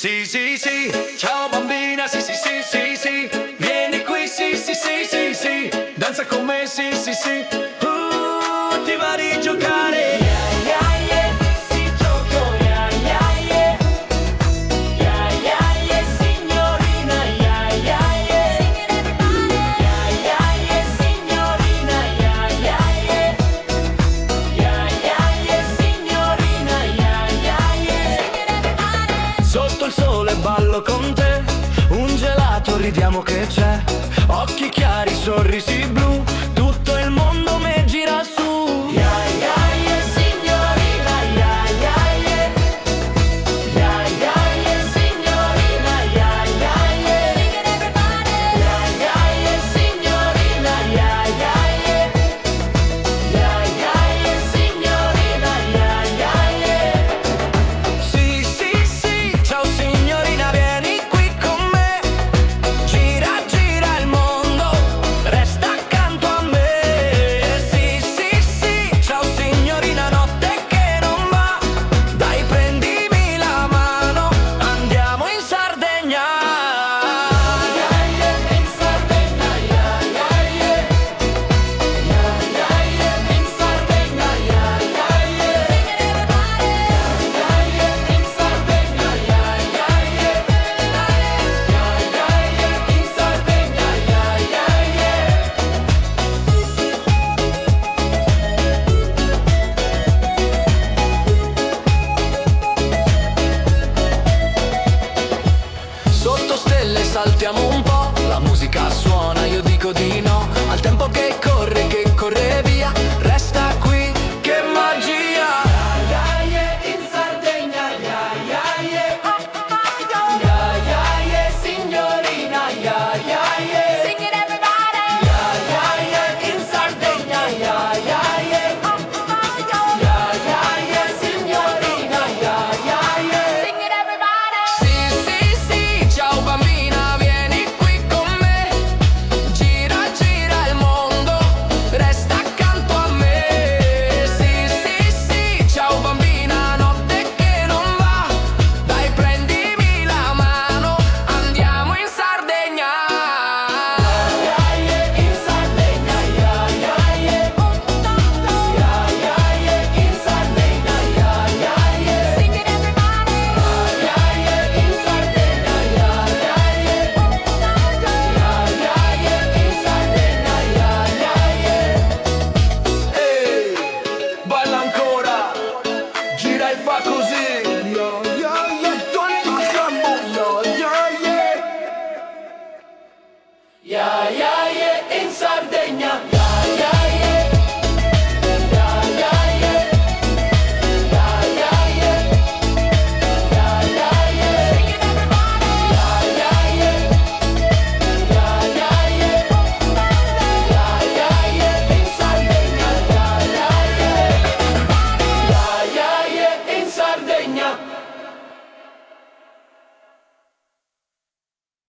Sì, sì, sì, ciao bambina, sì, sì, sì, sì, sì. Vieni qui, sì, sì, sì, sì, sì. Danza con me, sì, sì, sì. Ti va di giocare? Yeah, yeah, yeah, si gioco, yeah, yeah, yeah. Yeah, yeah, yeah, signorina, yeah, yeah, yeah. Sing it everybody. Yeah, yeah, yeah, signorina, yeah, yeah, yeah. Yeah, yeah, yeah, signorina, yeah, yeah, yeah. Sing it everybody. Sotto il sole ballo con te, un gelato ridiamo che c'è, occhi chiari, sorrisi blu,